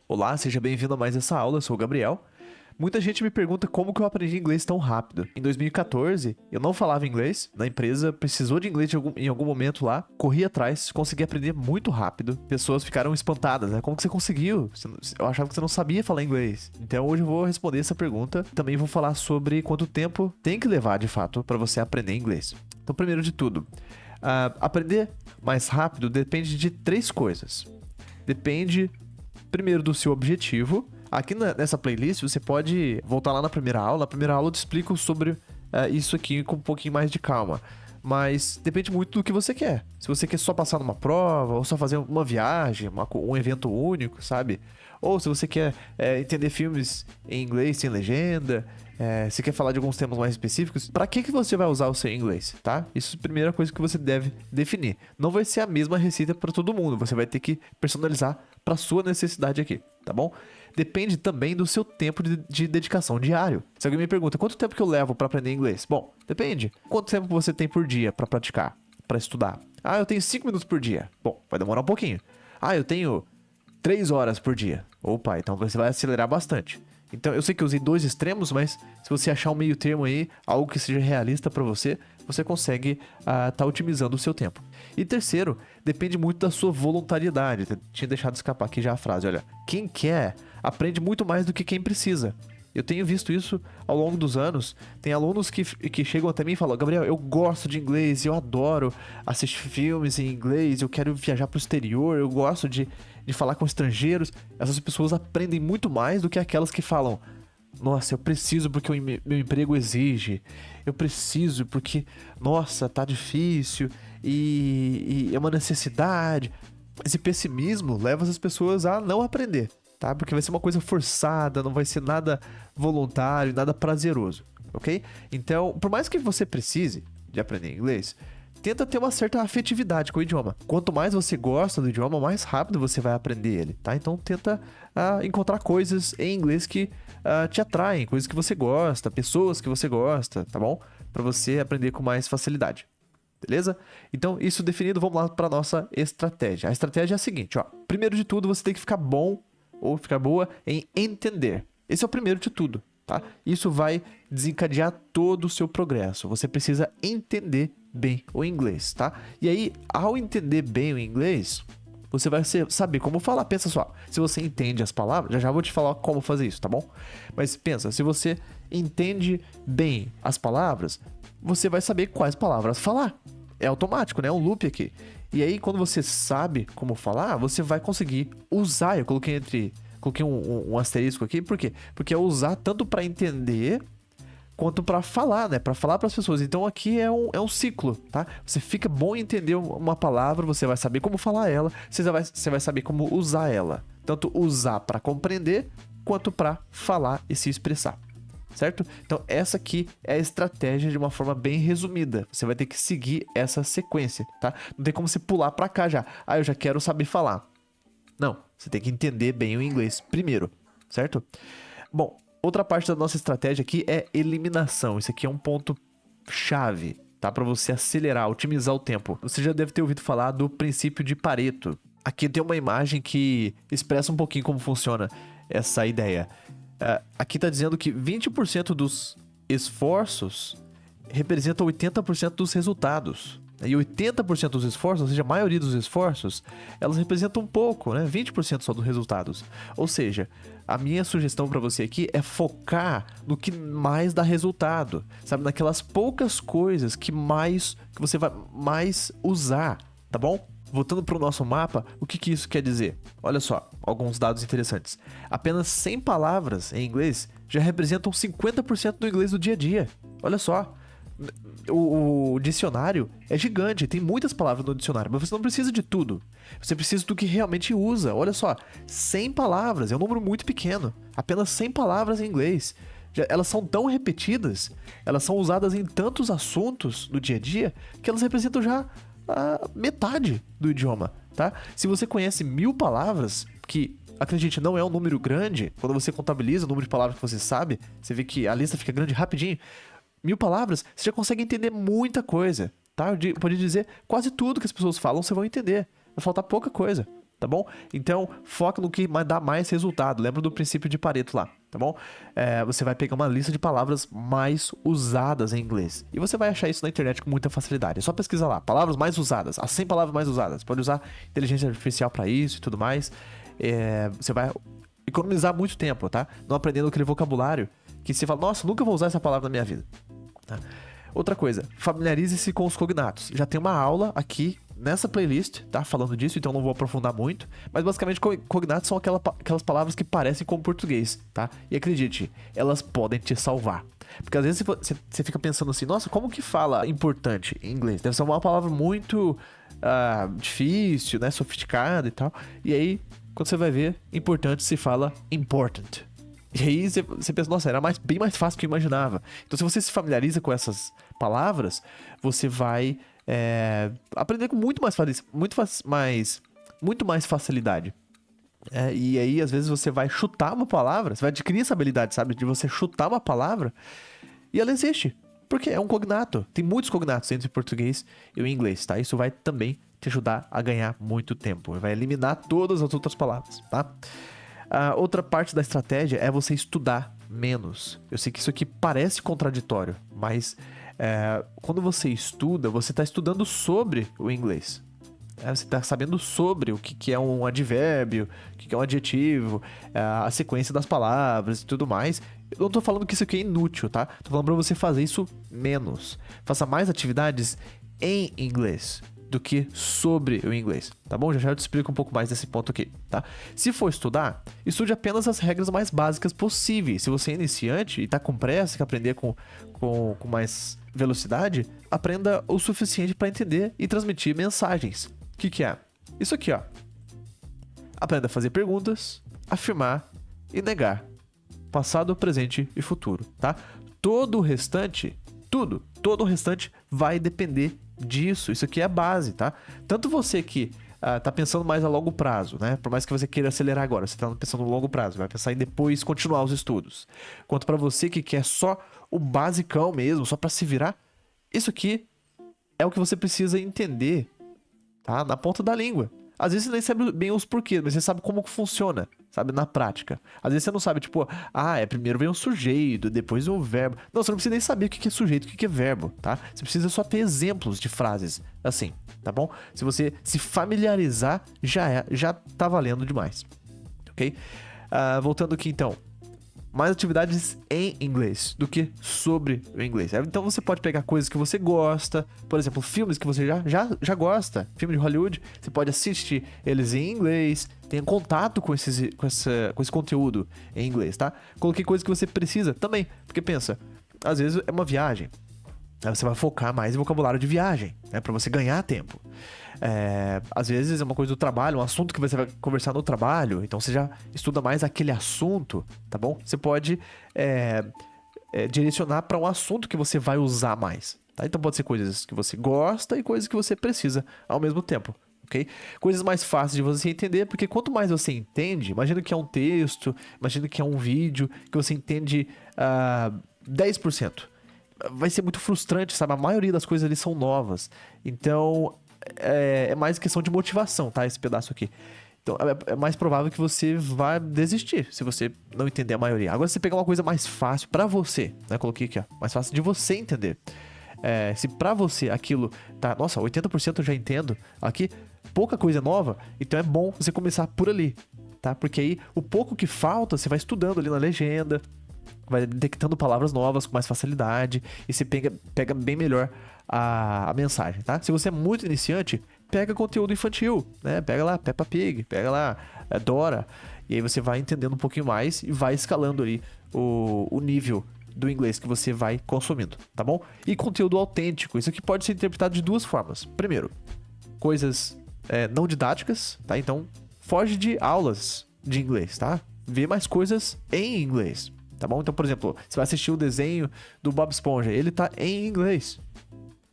Olá, seja bem-vindo a mais essa aula, eu sou o Gabriel. Muita gente me pergunta como que eu aprendi inglês tão rápido. Em 2014, eu não falava inglês, na empresa precisou de inglês em algum momento lá, corri atrás, consegui aprender muito rápido. Pessoas ficaram espantadas, né? Como que você conseguiu? Eu achava que você não sabia falar inglês. Então hoje eu vou responder essa pergunta. Também vou falar sobre quanto tempo tem que levar, de fato, para você aprender inglês. Então, primeiro de tudo, aprender mais rápido depende de três coisas. Depende, primeiro, do seu objetivo. Aqui nessa playlist você pode voltar lá na primeira aula. Na primeira aula eu te explico sobre isso aqui com um pouquinho mais de calma. Mas depende muito do que você quer. Se você quer só passar numa prova, ou só fazer uma viagem, um evento único, sabe? Ou se você quer entender filmes em inglês sem legenda, se quer falar de alguns temas mais específicos, para que você vai usar o seu inglês, tá? Isso é a primeira coisa que você deve definir. Não vai ser a mesma receita para todo mundo, você vai ter que personalizar para sua necessidade aqui, tá bom? Depende também do seu tempo de dedicação diário. Se alguém me pergunta quanto tempo que eu levo para aprender inglês, bom, depende. Quanto tempo você tem por dia para praticar, para estudar? Ah, eu tenho 5 minutos por dia. Bom, vai demorar um pouquinho. Ah, eu tenho 3 horas por dia. Opa, então você vai acelerar bastante. Então, eu sei que eu usei dois extremos, mas se você achar um meio termo aí, algo que seja realista para você, você consegue tá otimizando o seu tempo. E terceiro, depende muito da sua voluntariedade. Eu tinha deixado escapar aqui já a frase, olha, quem quer aprende muito mais do que quem precisa. Eu tenho visto isso ao longo dos anos. Tem alunos que chegam até mim e falam, Gabriel, eu gosto de inglês, eu adoro assistir filmes em inglês, eu quero viajar para o exterior, eu gosto de falar com estrangeiros. Essas pessoas aprendem muito mais do que aquelas que falam, nossa, eu preciso porque o meu emprego exige, eu preciso porque, nossa, tá difícil e é uma necessidade. Esse pessimismo leva as pessoas a não aprender, tá? Porque vai ser uma coisa forçada, não vai ser nada voluntário, nada prazeroso, ok? Então, por mais que você precise de aprender inglês, tenta ter uma certa afetividade com o idioma. Quanto mais você gosta do idioma, mais rápido você vai aprender ele, tá? Então tenta encontrar coisas em inglês que te atraem, coisas que você gosta, pessoas que você gosta, tá bom? Para você aprender com mais facilidade. Beleza? Então, isso definido, vamos lá para nossa estratégia. A estratégia é a seguinte, ó. Primeiro de tudo, você tem que ficar bom ou ficar boa em entender. Esse é o primeiro de tudo, tá? Isso vai desencadear todo o seu progresso. Você precisa entender bem o inglês, tá? E aí, ao entender bem o inglês, você vai saber como falar. Pensa só, se você entende as palavras, já vou te falar como fazer isso, tá bom? Mas pensa, se você entende bem as palavras, você vai saber quais palavras falar. É automático, né? É um loop aqui. E aí, quando você sabe como falar, você vai conseguir usar. Eu coloquei um asterisco aqui, por quê? Porque é usar tanto para entender quanto para falar, né? Para falar para as pessoas. Então aqui é um ciclo, tá? Você fica bom em entender uma palavra, você vai saber como falar ela, você vai saber como usar ela. Tanto usar para compreender, quanto para falar e se expressar. Certo? Então essa aqui é a estratégia de uma forma bem resumida. Você vai ter que seguir essa sequência, tá? Não tem como você pular para cá já. Ah, eu já quero saber falar. Não, você tem que entender bem o inglês primeiro, certo? Bom, outra parte da nossa estratégia aqui é eliminação. Isso aqui é um ponto chave, tá? Para você acelerar, otimizar o tempo. Você já deve ter ouvido falar do princípio de Pareto. Aqui tem uma imagem que expressa um pouquinho como funciona essa ideia. Aqui está dizendo que 20% dos esforços representa 80% dos resultados. E 80% dos esforços, ou seja, a maioria dos esforços, elas representam um pouco, né? 20% só dos resultados. Ou seja, a minha sugestão para você aqui é focar no que mais dá resultado, sabe? Naquelas poucas coisas que você vai mais usar, tá bom? Voltando para o nosso mapa, o que isso quer dizer? Olha só, alguns dados interessantes. Apenas 100 palavras em inglês já representam 50% do inglês do dia a dia. Olha só, o dicionário é gigante, tem muitas palavras no dicionário, mas você não precisa de tudo. Você precisa do que realmente usa. Olha só, 100 palavras é um número muito pequeno. Apenas 100 palavras em inglês. Elas são tão repetidas, elas são usadas em tantos assuntos do dia a dia, que elas representam já a metade do idioma, tá? Se você conhece 1000 palavras, que, acredite, não é um número grande, quando você contabiliza o número de palavras que você sabe, você vê que a lista fica grande rapidinho. 1000 palavras, você já consegue entender muita coisa, tá? Eu poderia dizer, quase tudo que as pessoas falam, você vai entender. Vai faltar pouca coisa, tá bom? Então, foca no que dá mais resultado. Lembra do princípio de Pareto lá, tá bom? Você vai pegar uma lista de palavras mais usadas em inglês. E você vai achar isso na internet com muita facilidade. É só pesquisar lá, palavras mais usadas, as 100 palavras mais usadas. Pode usar inteligência artificial para isso e tudo mais. Você vai economizar muito tempo, tá? Não aprendendo aquele vocabulário que você fala, nossa, nunca vou usar essa palavra na minha vida. Tá? Outra coisa, familiarize-se com os cognatos. Já tem uma aula aqui nessa playlist, tá? Falando disso, então não vou aprofundar muito. Mas basicamente, cognatos são aquelas palavras que parecem com português, tá? E acredite, elas podem te salvar. Porque às vezes você fica pensando assim, nossa, como que fala importante em inglês? Deve ser uma palavra muito difícil, né? Sofisticada e tal. E aí, quando você vai ver, importante se fala important. E aí você pensa, nossa, era bem mais fácil do que eu imaginava. Então, se você se familiariza com essas palavras, você vai aprender com muito mais facilidade. E aí, às vezes, você vai chutar uma palavra, você vai adquirir essa habilidade, sabe? De você chutar uma palavra e ela existe. Porque é um cognato. Tem muitos cognatos entre o português e o inglês, tá? Isso vai também te ajudar a ganhar muito tempo. Vai eliminar todas as outras palavras, tá? A outra parte da estratégia é você estudar menos. Eu sei que isso aqui parece contraditório, mas quando você estuda, você está estudando sobre o inglês. Você está sabendo sobre o que é um advérbio, o que é um adjetivo, a sequência das palavras e tudo mais. Eu não tô falando que isso aqui é inútil, tá? Tô falando pra você fazer isso menos. Faça mais atividades em inglês do que sobre o inglês, tá bom? Já eu te explico um pouco mais desse ponto aqui, tá? Se for estudar, estude apenas as regras mais básicas possíveis. Se você é iniciante e tá com pressa, quer aprender com mais velocidade, aprenda o suficiente para entender e transmitir mensagens. O que é? Isso aqui, ó. Aprenda a fazer perguntas, afirmar e negar. Passado, presente e futuro, tá? Todo o restante, todo o restante vai depender disso. Isso aqui é a base, tá? Tanto você que tá pensando mais a longo prazo, né? Por mais que você queira acelerar agora, você tá pensando no longo prazo, vai pensar em depois continuar os estudos. Quanto para você que quer só o basicão mesmo, só para se virar, isso aqui é o que você precisa entender, tá? Na ponta da língua. Às vezes você nem sabe bem os porquês, mas você sabe como que funciona, sabe? Na prática. Às vezes você não sabe, tipo, primeiro vem o sujeito, depois o verbo. Não, você não precisa nem saber o que é sujeito, o que é verbo, tá? Você precisa só ter exemplos de frases assim, tá bom? Se você se familiarizar, já tá valendo demais, ok? Voltando aqui então. Mais atividades em inglês do que sobre o inglês. Então você pode pegar coisas que você gosta, por exemplo, filmes que você já gosta, filme de Hollywood, você pode assistir eles em inglês, tenha contato com esse conteúdo em inglês, tá? Coloquei coisas que você precisa também, porque pensa, às vezes é uma viagem, aí você vai focar mais em vocabulário de viagem, né, para você ganhar tempo. Às vezes é uma coisa do trabalho, um assunto que você vai conversar no trabalho, então você já estuda mais aquele assunto, tá bom? Você pode direcionar para um assunto que você vai usar mais, tá? Então pode ser coisas que você gosta e coisas que você precisa ao mesmo tempo, ok? Coisas mais fáceis de você entender, porque quanto mais você entende, imagina que é um texto, imagina que é um vídeo, que você entende 10%. Vai ser muito frustrante, sabe? A maioria das coisas ali são novas. Então, é mais questão de motivação, tá? Esse pedaço aqui. Então, é mais provável que você vá desistir se você não entender a maioria. Agora, se você pegar uma coisa mais fácil pra você, né? Coloquei aqui, ó. Mais fácil de você entender. Se pra você aquilo tá... Nossa, 80% eu já entendo. Aqui, pouca coisa nova. Então, é bom você começar por ali, tá? Porque aí, o pouco que falta, você vai estudando ali na legenda, vai detectando palavras novas com mais facilidade e você pega bem melhor a mensagem, tá? Se você é muito iniciante, pega conteúdo infantil, né? Pega lá Peppa Pig, pega lá Dora, e aí você vai entendendo um pouquinho mais e vai escalando ali o nível do inglês que você vai consumindo, tá bom? E conteúdo autêntico, isso aqui pode ser interpretado de duas formas. Primeiro, coisas não didáticas, tá? Então, foge de aulas de inglês, tá? Vê mais coisas em inglês. Tá bom? Então, por exemplo, você vai assistir o desenho do Bob Esponja, ele tá em inglês.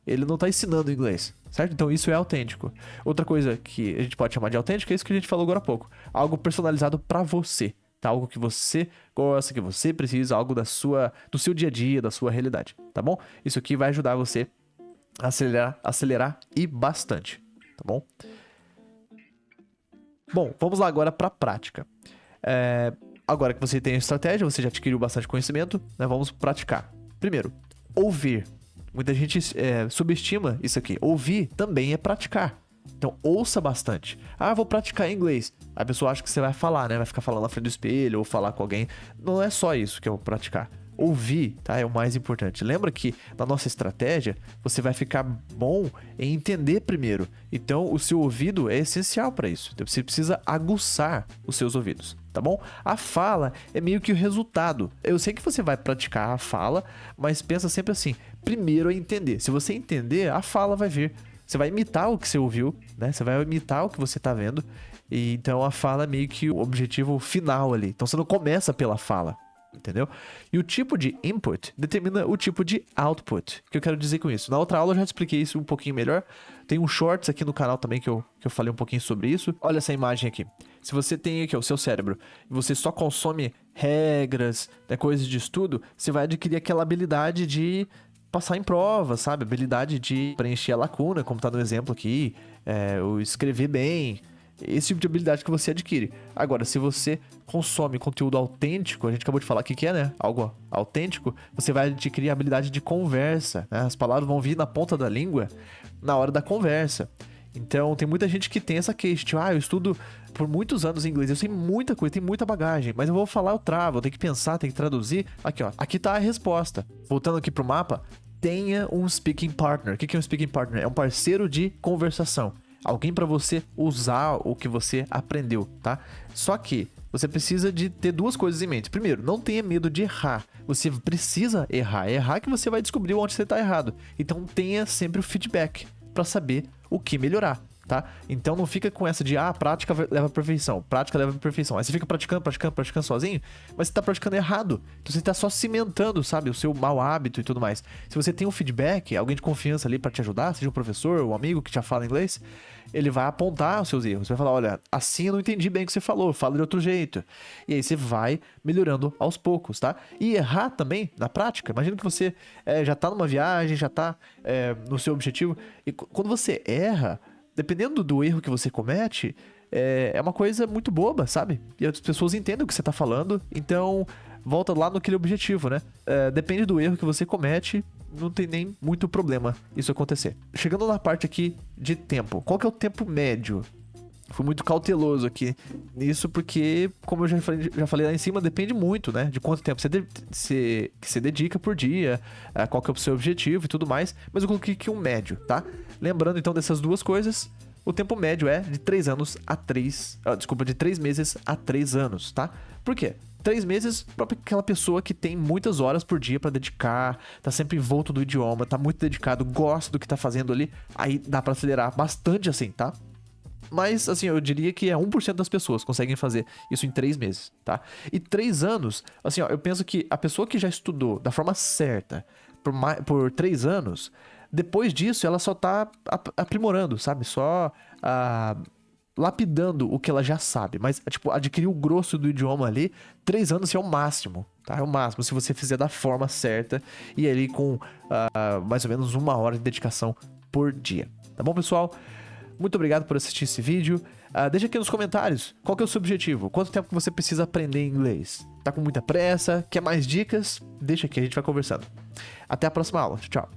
Ele não tá ensinando inglês, certo? Então isso é autêntico. Outra coisa que a gente pode chamar de autêntico é isso que a gente falou agora há pouco. Algo personalizado pra você, tá? Algo que você gosta, que você precisa, algo do seu dia a dia, da sua realidade, tá bom? Isso aqui vai ajudar você a acelerar e bastante, tá bom? Bom, vamos lá agora para a prática. Agora que você tem a estratégia, você já adquiriu bastante conhecimento, né? Vamos praticar. Primeiro, ouvir. Muita gente subestima isso aqui. Ouvir também é praticar. Então, ouça bastante. Ah, vou praticar inglês. A pessoa acha que você vai falar, né? Vai ficar falando na frente do espelho ou falar com alguém. Não é só isso que eu vou praticar. Ouvir, tá? É o mais importante. Lembra que na nossa estratégia, você vai ficar bom em entender primeiro. Então, o seu ouvido é essencial para isso. Então, você precisa aguçar os seus ouvidos, tá bom? A fala é meio que o resultado. Eu sei que você vai praticar a fala, mas pensa sempre assim: primeiro é entender. Se você entender, a fala vai vir. Você vai imitar o que você ouviu, né? Você vai imitar o que você tá vendo. E então a fala é meio que o objetivo final ali. Então você não começa pela fala, entendeu? E o tipo de input determina o tipo de output. O que eu quero dizer com isso? Na outra aula eu já expliquei isso um pouquinho melhor. Tem um shorts aqui no canal também que eu falei um pouquinho sobre isso. Olha essa imagem aqui. Se você tem aqui o seu cérebro e você só consome regras, né, coisas de estudo, você vai adquirir aquela habilidade de passar em prova, sabe? Habilidade de preencher a lacuna, como tá no exemplo aqui, ou escrever bem. Esse tipo de habilidade que você adquire. Agora, se você consome conteúdo autêntico, a gente acabou de falar que é, né? Algo autêntico, você vai adquirir a habilidade de conversa, né? As palavras vão vir na ponta da língua na hora da conversa. Então, tem muita gente que tem essa queixa, tipo, eu estudo por muitos anos inglês, eu sei muita coisa, tenho muita bagagem, mas eu vou falar, eu travo, eu tenho que pensar, tenho que traduzir. Aqui, ó, aqui tá a resposta. Voltando aqui pro mapa, tenha um speaking partner. O que é um speaking partner? É um parceiro de conversação. Alguém para você usar o que você aprendeu, tá? Só que você precisa de ter duas coisas em mente. Primeiro, não tenha medo de errar. Você precisa errar. É errar que você vai descobrir onde você tá errado. Então tenha sempre o feedback para saber o que melhorar, tá? Então não fica com essa de, prática leva à perfeição, prática leva à perfeição. Aí você fica praticando sozinho, mas você tá praticando errado. Então você tá só cimentando, sabe, o seu mau hábito e tudo mais. Se você tem um feedback, alguém de confiança ali para te ajudar, seja um professor, um amigo que já fala inglês, ele vai apontar os seus erros. Vai falar, olha, assim eu não entendi bem o que você falou, fala de outro jeito. E aí você vai melhorando aos poucos, tá? E errar também, na prática, imagina que você já tá numa viagem, já tá no seu objetivo, e quando você erra, dependendo do erro que você comete, é uma coisa muito boba, sabe? E as pessoas entendem o que você tá falando, então volta lá naquele objetivo, né? Depende do erro que você comete, não tem nem muito problema isso acontecer. Chegando na parte aqui de tempo. Qual que é o tempo médio? Fui muito cauteloso aqui nisso, porque, como eu já falei lá em cima, depende muito, né? De quanto tempo você dedica por dia, qual que é o seu objetivo e tudo mais. Mas eu coloquei aqui um médio, tá? Lembrando, então, dessas duas coisas, o tempo médio é de 3 meses a 3 anos, tá? Por quê? 3 meses, próprio aquela pessoa que tem muitas horas por dia pra dedicar, tá sempre envolto do idioma, tá muito dedicado, gosta do que tá fazendo ali, aí dá pra acelerar bastante assim, tá? Mas, assim, eu diria que 1% das pessoas conseguem fazer isso em 3 meses, tá? E 3 anos, assim, ó, eu penso que a pessoa que já estudou da forma certa por 3 anos, depois disso ela só tá aprimorando, sabe? Só lapidando o que ela já sabe. Mas, tipo, adquirir o grosso do idioma ali, 3 anos é o máximo, tá? É o máximo, se você fizer da forma certa e ali com mais ou menos 1 hora de dedicação por dia. Tá bom, pessoal? Muito obrigado por assistir esse vídeo. Deixa aqui nos comentários qual que é o seu objetivo. Quanto tempo que você precisa aprender inglês? Tá com muita pressa? Quer mais dicas? Deixa aqui, a gente vai conversando. Até a próxima aula. Tchau.